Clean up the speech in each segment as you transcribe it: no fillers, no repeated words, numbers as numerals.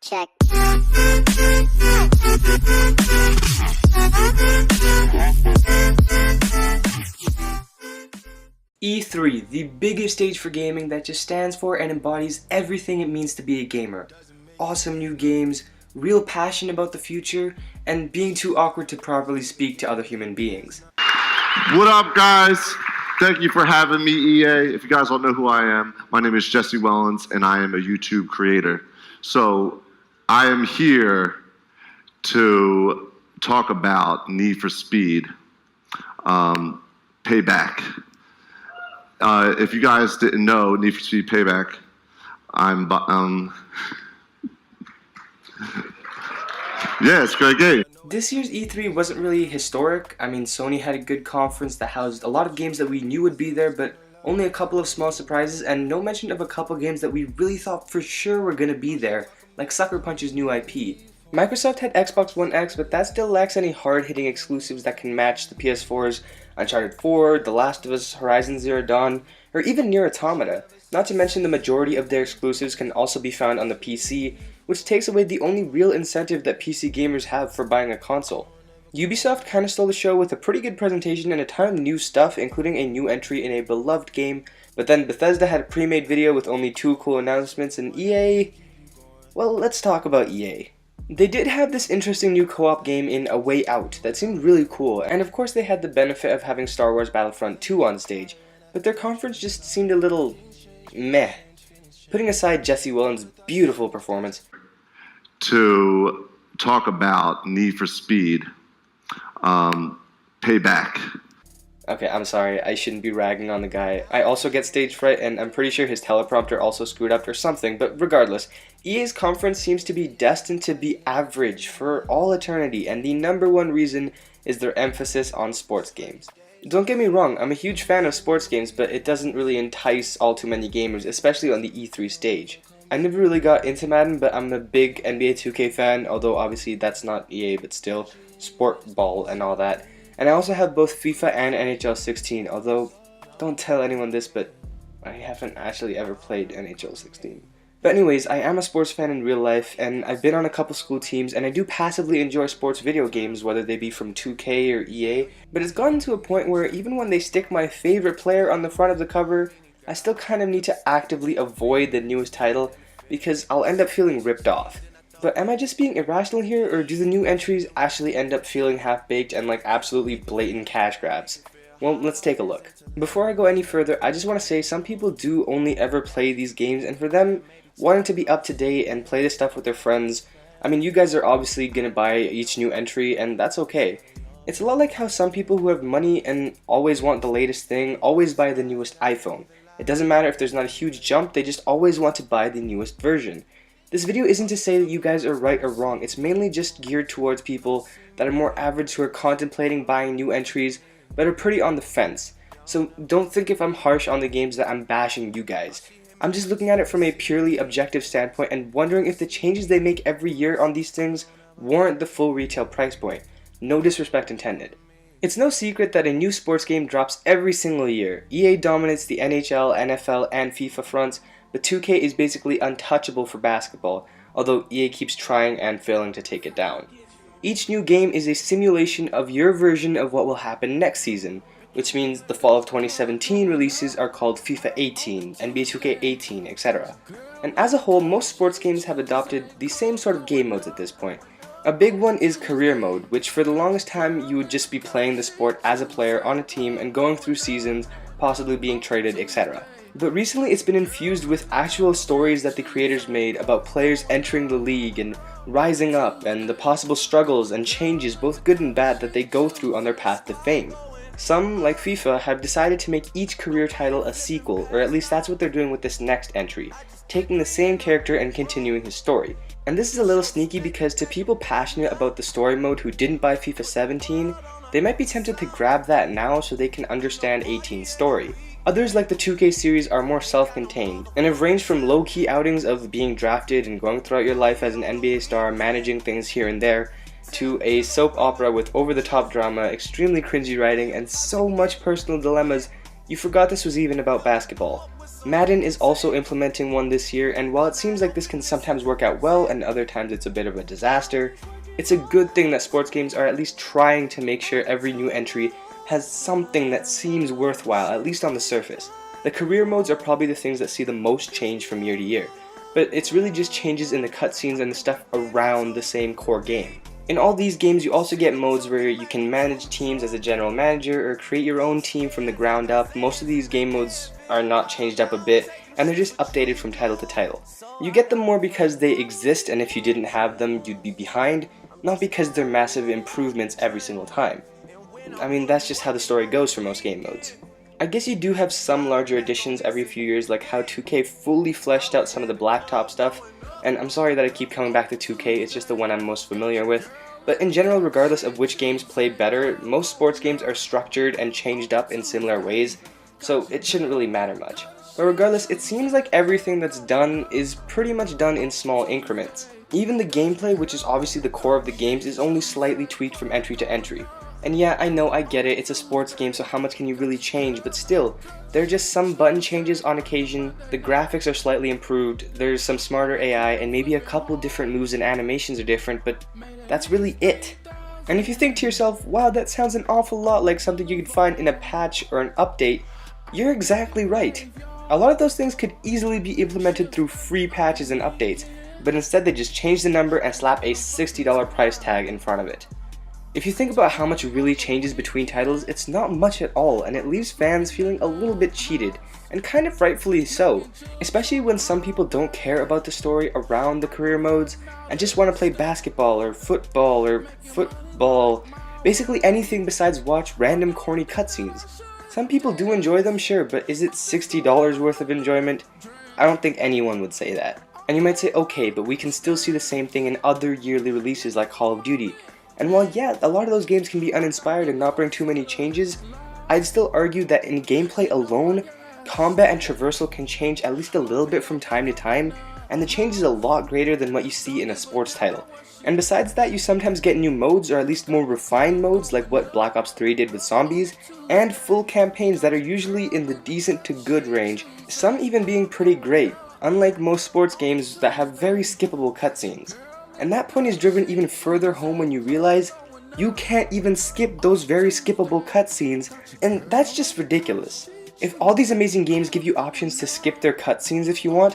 Check. E3, the biggest stage for gaming that just stands for and embodies everything it means to be a gamer. Awesome new games, real passion about the future, and being too awkward to properly speak to other human beings. What up, guys? Thank you for having me, EA. If you guys don't know who I am, my name is Jesse Wellens, and I am a YouTube creator. So I am here to talk about Need for Speed Payback. If you guys didn't know, Need for Speed Payback, yeah, it's a great game. This year's E3 wasn't really historic. I mean, Sony had a good conference that housed a lot of games that we knew would be there, but only a couple of small surprises, and no mention of a couple games that we really thought for sure were gonna be there, like Sucker Punch's new IP. Microsoft had Xbox One X, but that still lacks any hard-hitting exclusives that can match the PS4's Uncharted 4, The Last of Us, Horizon Zero Dawn, or even Nier Automata. Not to mention the majority of their exclusives can also be found on the PC, which takes away the only real incentive that PC gamers have for buying a console. Ubisoft kinda stole the show with a pretty good presentation and a ton of new stuff, including a new entry in a beloved game, but then Bethesda had a pre-made video with only 2 cool announcements, and EA... well, let's talk about EA. They did have this interesting new co-op game in A Way Out that seemed really cool, and of course they had the benefit of having Star Wars Battlefront 2 on stage, but their conference just seemed a little... meh. Putting aside Jesse Wellens' beautiful performance, to talk about Need for Speed Payback. Okay, I'm sorry, I shouldn't be ragging on the guy. I also get stage fright, and I'm pretty sure his teleprompter also screwed up or something, but regardless, EA's conference seems to be destined to be average for all eternity, and the #1 reason is their emphasis on sports games. Don't get me wrong, I'm a huge fan of sports games, but it doesn't really entice all too many gamers, especially on the E3 stage. I never really got into Madden, but I'm a big NBA 2K fan, although obviously that's not EA, but still, sport ball and all that. And I also have both FIFA and NHL 16, although, don't tell anyone this, but I haven't actually ever played NHL 16. But anyways, I am a sports fan in real life, and I've been on a couple school teams, and I do passively enjoy sports video games, whether they be from 2K or EA, but it's gotten to a point where even when they stick my favorite player on the front of the cover, I still kind of need to actively avoid the newest title, because I'll end up feeling ripped off. But am I just being irrational here, or do the new entries actually end up feeling half-baked and like absolutely blatant cash grabs? Well, let's take a look. Before I go any further, I just want to say some people do only ever play these games, and for them, wanting to be up to date and play this stuff with their friends, I mean, you guys are obviously gonna buy each new entry, and that's okay. It's a lot like how some people who have money and always want the latest thing always buy the newest iPhone. It doesn't matter if there's not a huge jump, they just always want to buy the newest version. This video isn't to say that you guys are right or wrong, it's mainly just geared towards people that are more average who are contemplating buying new entries but are pretty on the fence. So don't think if I'm harsh on the games that I'm bashing you guys. I'm just looking at it from a purely objective standpoint and wondering if the changes they make every year on these things warrant the full retail price point. No disrespect intended. It's no secret that a new sports game drops every single year. EA dominates the NHL, NFL, and FIFA fronts, but 2K is basically untouchable for basketball, although EA keeps trying and failing to take it down. Each new game is a simulation of your version of what will happen next season, which means the fall of 2017 releases are called FIFA 18, NBA 2K 18, etc. And as a whole, most sports games have adopted the same sort of game modes at this point. A big one is career mode, which for the longest time you would just be playing the sport as a player on a team and going through seasons, possibly being traded, etc. But recently it's been infused with actual stories that the creators made about players entering the league and rising up, and the possible struggles and changes, both good and bad, that they go through on their path to fame. Some, like FIFA, have decided to make each career title a sequel, or at least that's what they're doing with this next entry, taking the same character and continuing his story. And this is a little sneaky because to people passionate about the story mode who didn't buy FIFA 17, they might be tempted to grab that now so they can understand 18's story. Others, like the 2K series, are more self-contained, and have ranged from low-key outings of being drafted and going throughout your life as an NBA star, managing things here and there, to a soap opera with over-the-top drama, extremely cringy writing, and so much personal dilemmas, you forgot this was even about basketball. Madden is also implementing one this year, and while it seems like this can sometimes work out well and other times it's a bit of a disaster, it's a good thing that sports games are at least trying to make sure every new entry has something that seems worthwhile, at least on the surface. The career modes are probably the things that see the most change from year to year, but it's really just changes in the cutscenes and the stuff around the same core game. In all these games, you also get modes where you can manage teams as a general manager or create your own team from the ground up. Most of these game modes are not changed up a bit, and they're just updated from title to title. You get them more because they exist, and if you didn't have them, you'd be behind, not because they're massive improvements every single time. I mean, that's just how the story goes for most game modes. I guess you do have some larger additions every few years, like how 2K fully fleshed out some of the blacktop stuff, and I'm sorry that I keep coming back to 2K, it's just the one I'm most familiar with. But in general, regardless of which games play better, most sports games are structured and changed up in similar ways, so it shouldn't really matter much. But regardless, it seems like everything that's done is pretty much done in small increments. Even the gameplay, which is obviously the core of the games, is only slightly tweaked from entry to entry. And yeah, I know, I get it, it's a sports game, so how much can you really change, but still, there are just some button changes on occasion, the graphics are slightly improved, there's some smarter AI, and maybe a couple different moves and animations are different, but that's really it. And if you think to yourself, wow, that sounds an awful lot like something you could find in a patch or an update, you're exactly right. A lot of those things could easily be implemented through free patches and updates, but instead they just change the number and slap a $60 price tag in front of it. If you think about how much really changes between titles, it's not much at all, and it leaves fans feeling a little bit cheated, and kind of rightfully so, especially when some people don't care about the story around the career modes, and just want to play basketball, or football, basically anything besides watch random corny cutscenes. Some people do enjoy them, sure, but is it $60 worth of enjoyment? I don't think anyone would say that. And you might say, okay, but we can still see the same thing in other yearly releases like Call of Duty. And while yeah, a lot of those games can be uninspired and not bring too many changes, I'd still argue that in gameplay alone, combat and traversal can change at least a little bit from time to time, and the change is a lot greater than what you see in a sports title. And besides that, you sometimes get new modes, or at least more refined modes like what Black Ops 3 did with zombies, and full campaigns that are usually in the decent to good range, some even being pretty great, unlike most sports games that have very skippable cutscenes. And that point is driven even further home when you realize you can't even skip those very skippable cutscenes, and that's just ridiculous. If all these amazing games give you options to skip their cutscenes if you want,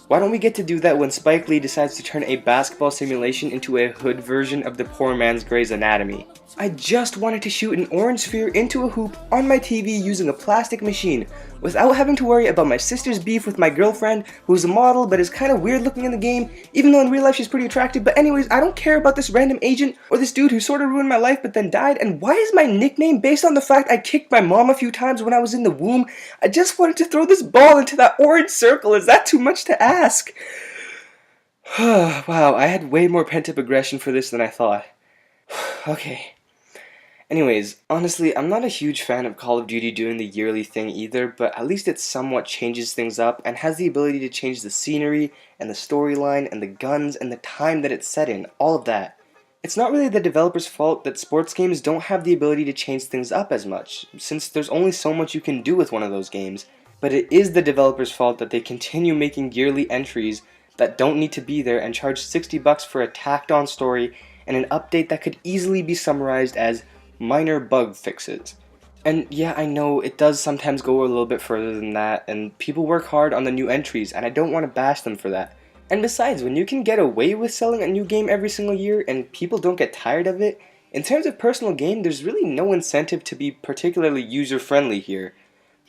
why don't we get to do that when Spike Lee decides to turn a basketball simulation into a hood version of the poor man's Grey's Anatomy? I just wanted to shoot an orange sphere into a hoop on my TV using a plastic machine, without having to worry about my sister's beef with my girlfriend, who's a model but is kind of weird looking in the game, even though in real life she's pretty attractive. But anyways, I don't care about this random agent or this dude who sort of ruined my life but then died. And why is my nickname based on the fact I kicked my mom a few times when I was in the womb? I just wanted to throw this ball into that orange circle. Is that too much to ask? Wow, I had way more pent-up aggression for this than I thought. Okay. Anyways, honestly, I'm not a huge fan of Call of Duty doing the yearly thing either, but at least it somewhat changes things up and has the ability to change the scenery and the storyline and the guns and the time that it's set in, all of that. It's not really the developer's fault that sports games don't have the ability to change things up as much, since there's only so much you can do with one of those games, but it is the developer's fault that they continue making yearly entries that don't need to be there and charge $60 for a tacked-on story and an update that could easily be summarized as minor bug fixes. And yeah, I know it does sometimes go a little bit further than that, and people work hard on the new entries, and I don't want to bash them for that. And besides, when you can get away with selling a new game every single year and people don't get tired of it, in terms of personal gain, there's really no incentive to be particularly user-friendly here.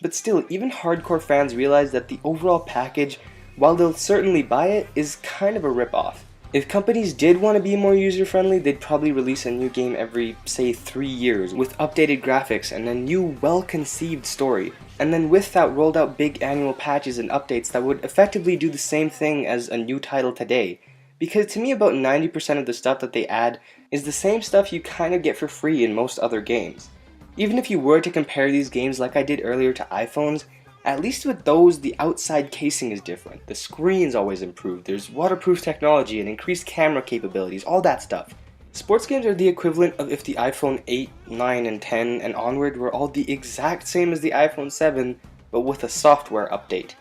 But still, even hardcore fans realize that the overall package, while they'll certainly buy it, is kind of a rip-off. If companies did want to be more user-friendly, they'd probably release a new game every, say, 3 years, with updated graphics and a new, well-conceived story. And then with that, rolled out big annual patches and updates that would effectively do the same thing as a new title today. Because to me, about 90% of the stuff that they add is the same stuff you kind of get for free in most other games. Even if you were to compare these games like I did earlier to iPhones, at least with those, the outside casing is different, the screen's always improved, there's waterproof technology and increased camera capabilities, all that stuff. Sports games are the equivalent of if the iPhone 8, 9, and 10 and onward were all the exact same as the iPhone 7, but with a software update.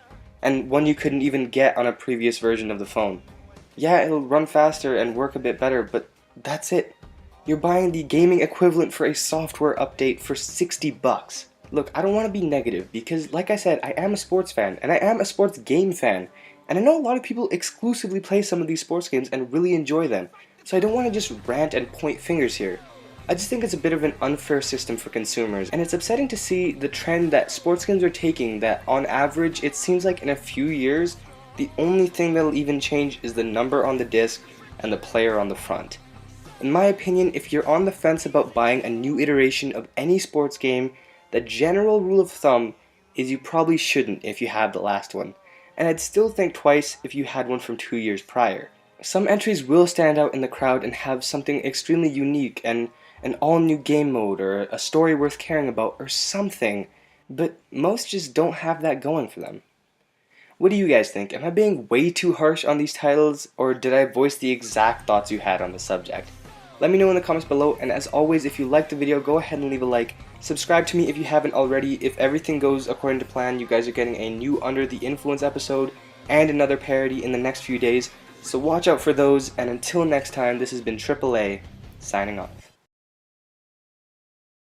and one you couldn't even get on a previous version of the phone. Yeah, it'll run faster and work a bit better, but that's it. You're buying the gaming equivalent for a software update for 60 bucks. Look, I don't want to be negative because, like I said, I am a sports fan, and I am a sports game fan. And I know a lot of people exclusively play some of these sports games and really enjoy them, so I don't want to just rant and point fingers here. I just think it's a bit of an unfair system for consumers, and it's upsetting to see the trend that sports games are taking, that on average it seems like in a few years the only thing that'll even change is the number on the disc and the player on the front. In my opinion, if you're on the fence about buying a new iteration of any sports game, the general rule of thumb is you probably shouldn't if you have the last one, and I'd still think twice if you had one from 2 years prior. Some entries will stand out in the crowd and have something extremely unique and an all-new game mode or a story worth caring about or something, but most just don't have that going for them. What do you guys think? Am I being way too harsh on these titles, or did I voice the exact thoughts you had on the subject? Let me know in the comments below, and as always, if you liked the video, go ahead and leave a like. Subscribe to me if you haven't already. If everything goes according to plan, you guys are getting a new Under the Influence episode and another parody in the next few days, so watch out for those, and until next time, this has been AAA, signing off.